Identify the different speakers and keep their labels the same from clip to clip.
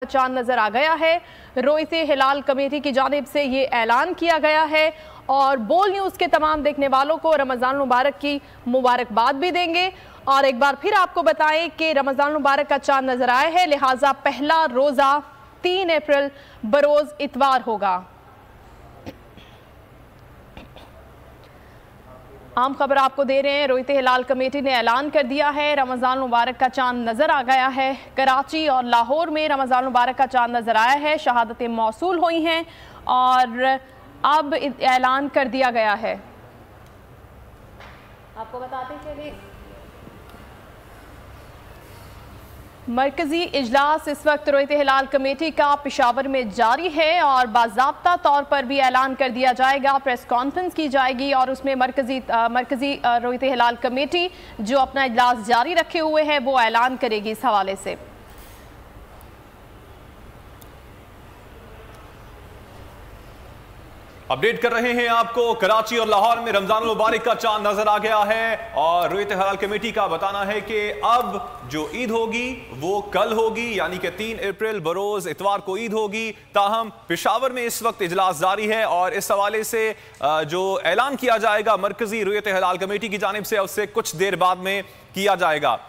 Speaker 1: चांद नजर आ गया है। रोयत हिलाल कमेटी की जानिब से ये ऐलान किया गया है और बोल न्यूज़ के तमाम देखने वालों को रमज़ान मुबारक की मुबारकबाद भी देंगे। और एक बार फिर आपको बताएं कि रमज़ान मुबारक का चांद नजर आया है, लिहाजा पहला रोज़ा 3 अप्रैल बरोज़ इतवार होगा। आम खबर आपको दे रहे हैं, रोयत हिलाल कमेटी ने ऐलान कर दिया है रमज़ान मुबारक का चांद नज़र आ गया है। कराची और लाहौर में रमज़ान मुबारक का चांद नज़र आया है, शहादतें मौसूल हुई हैं और अब ऐलान कर दिया गया है। आपको बताते चलिए, मरकजी इजलास इस वक्त रोयत हिलाल कमेटी का पेशावर में जारी है और बाज़ाब्ता तौर पर भी ऐलान कर दिया जाएगा। प्रेस कॉन्फ्रेंस की जाएगी और उसमें मरकजी रोयत हिलाल कमेटी जो अपना इजलास जारी रखे हुए है वो ऐलान करेगी इस हवाले से।
Speaker 2: अपडेट कर रहे हैं आपको, कराची और लाहौर में रमजान मुबारक का चांद नजर आ गया है और रोयत हिलाल कमेटी का बताना है कि अब जो ईद होगी वो कल होगी, यानी कि 3 अप्रैल बरोज इतवार को ईद होगी। ताहम पेशावर में इस वक्त इजलास जारी है और इस हवाले से जो ऐलान किया जाएगा मरकजी रोयत हिलाल कमेटी की जानिब से उससे कुछ देर बाद में किया जाएगा।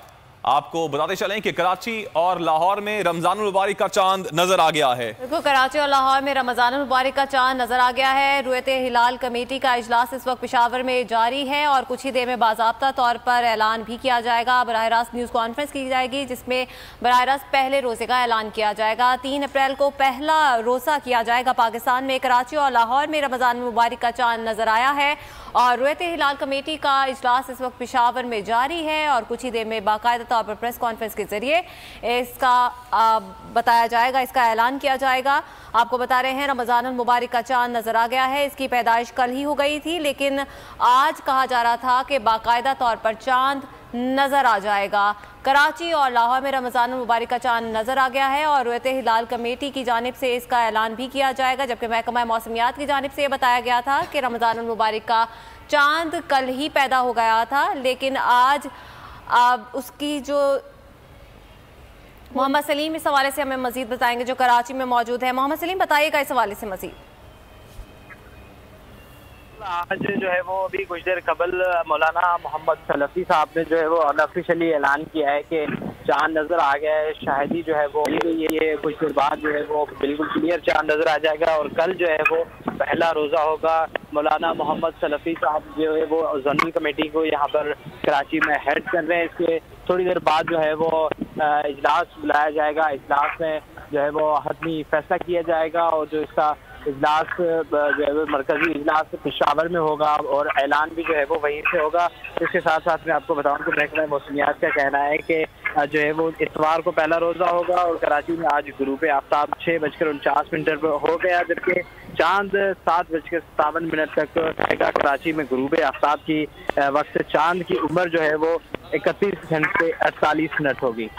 Speaker 2: आपको बताते चलें कि कराची और लाहौर में रमजान मुबारक का चांद नजर आ गया है।
Speaker 3: बिल्कुल, कराची और लाहौर में रमजान मुबारक का चांद नजर आ गया है। रोयत हिलाल कमेटी का इजलास इस वक्त पेशावर में जारी है और कुछ ही देर में बाज़ाब्ता तौर पर ऐलान भी किया जाएगा। बराह रास्त न्यूज़ कॉन्फ्रेंस की जाएगी जिसमें बराह रास्त पहले रोजे का ऐलान किया जाएगा। 3 अप्रैल को पहला रोजा किया जाएगा पाकिस्तान में। कराची और लाहौर में रमजान मुबारक का चांद नजर आया है और रोयत हिलाल कमेटी का इजलास इस वक्त पेशावर में जारी है और कुछ ही देर में बाकायदा तौर पर प्रेस कॉन्फ्रेंस के जरिए इसका बताया जाएगा, इसका ऐलान किया जाएगा। आपको बता रहे हैं रमजान मुबारक का चांद नजर आ गया है। इसकी पैदाइश कल ही हो गई थी, लेकिन आज कहा जा रहा था कि बाकायदा तौर पर चांद नजर आ जाएगा। कराची और लाहौर में रमजान मुबारक का चांद नजर आ गया है और रोयत हिलाल कमेटी की जानिब से इसका ऐलान भी किया जाएगा, जबकि महकमा मौसमियात की जानिब से यह बताया गया था कि रमजान मुबारक का चांद कल ही पैदा हो गया था, लेकिन आज उसकी जो मोहम्मद सलीम इस हवाले से हमें मजीद बताएंगे जो कराची में मौजूद है। मोहम्मद सलीम, बताइएगा इस हवाले से मजीद।
Speaker 4: आज जो है वो अभी कुछ देर कबल मौलाना मोहम्मद सलफी साहब ने जो है वो अनऑफिशियली ऐलान किया है कि चांद नजर आ गया है। शाहिदी जो है वो ये कुछ देर बाद जो है वो बिल्कुल क्लियर चांद नजर आ जाएगा और कल जो है वो पहला रोजा होगा। मौलाना मोहम्मद सलफी साहब जो है वो जोनल कमेटी को यहाँ पर कराची में हेड कर रहे हैं। इसके थोड़ी देर बाद जो है वो इजलास बुलाया जाएगा। इजलास में जो है वो हतमी फैसला किया जाएगा और जो इसका इजलास जो है वो मरकजी इजलास पेशावर में होगा और ऐलान भी जो है वो वहीं से होगा। इसके साथ साथ मैं आपको बताऊं कि महकमा मौसमियात का कहना है कि जो है वो इतवार को पहला रोजा होगा और कराची में आज गुरूब आफ्ताब 6:49 पर हो गया, जबकि चांद 7:57 तक रहेगा। कराची में गुरूब आफ्ताब की वक्त चांद की उम्र जो है वो 31 घंटे 48 मिनट होगी।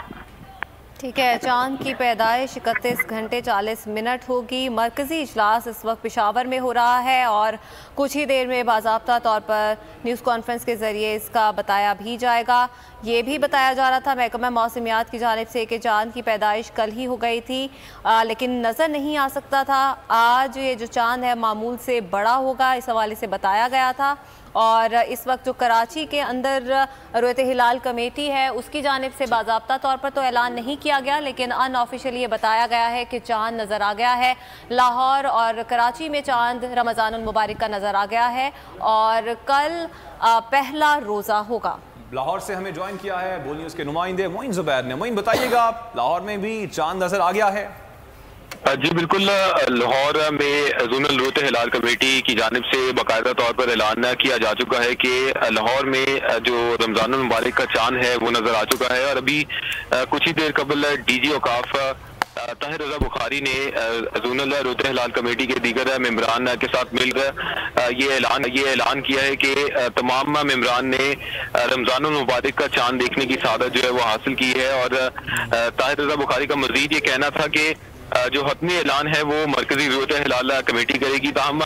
Speaker 3: ठीक है, चांद की पैदाइश 31 घंटे 40 मिनट होगी। मरकजी इजलास इस वक्त पेशावर में हो रहा है और कुछ ही देर में बाज़ाब्ता तौर पर न्यूज़ कॉन्फ्रेंस के ज़रिए इसका बताया भी जाएगा। ये भी बताया जा रहा था महकमा मौसमियात की जानिब से कि चांद की पैदाइश कल ही हो गई थी, लेकिन नज़र नहीं आ सकता था। आज ये जो चांद है मामूल से बड़ा होगा, इस हवाले से बताया गया था। और इस वक्त जो कराची के अंदर रोयत हिलाल कमेटी है उसकी जानिब से बाज़ाब्ता तौर पर तो ऐलान नहीं किया गया, लेकिन अनऑफिशियली ये बताया गया है कि चांद नज़र आ गया है। लाहौर और कराची में चांद रमज़ान मुबारक का नज़र आ गया है और कल पहला रोज़ा होगा।
Speaker 2: लाहौर से हमें ज्वाइन किया है बोल न्यूज़ के नुमाइंदे मोइन जुबैर ने। मोइन, बताइएगा, लाहौर में भी चांद नजर आ गया है?
Speaker 5: जी बिल्कुल, लाहौर में जोनल रोयत हिलाल कमेटी की जानिब से बाकायदा तौर पर ऐलान किया जा चुका है कि लाहौर में जो रमजान मुबारक का चांद है वो नजर आ चुका है और अभी कुछ ही देर कबल डीजी औकाफ ताहिर रजा बुखारी ने जोनल रोयत हिलाल कमेटी के दीगर मेंबरान के साथ मिलकर ये ऐलान किया है कि तमाम मेंबरान ने रमजान मुबारक का चांद देखने की सादत जो है वो हासिल की है। और ताहिर रजा बुखारी का मजीद ये कहना था कि जो हतमी ऐलान है वो मरकजी रुयत हिलाल कमेटी करेगी। ताहम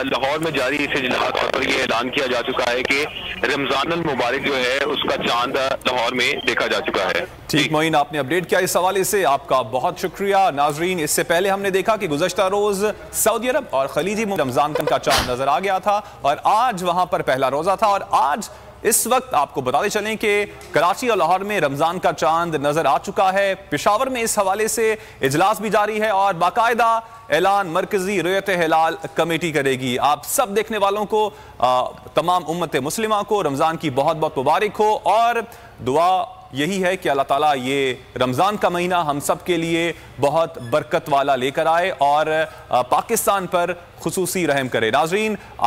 Speaker 5: लाहौर में जारी इस इजलास पर ये ऐलान किया जा चुका है कि रमजान अल मुबारक जो है उसका चांद लाहौर में देखा जा चुका है।
Speaker 2: ठीक मोइन, आपने अपडेट किया इस हवाले से, आपका बहुत शुक्रिया। नाजरीन, इससे पहले हमने देखा कि गुज़श्ता रोज सऊदी अरब और खलीजी में रमजान का चांद नजर आ गया था और आज वहां पर पहला रोजा था। और आज इस वक्त आपको बताते चलें कि कराची और लाहौर में रमजान का चांद नजर आ चुका है। पेशावर में इस हवाले से इजलास भी जारी है और बाकायदा ऐलान मरकजी रुयत हिलाल कमेटी करेगी। आप सब देखने वालों को, तमाम उम्मत मुस्लिमा को रमजान की बहुत बहुत मुबारक हो और दुआ यही है कि अल्लाह ताला ये रमजान का महीना हम सब के लिए बहुत बरकत वाला लेकर आए और पाकिस्तान पर खुसूसी रहम करे। नाजरीन,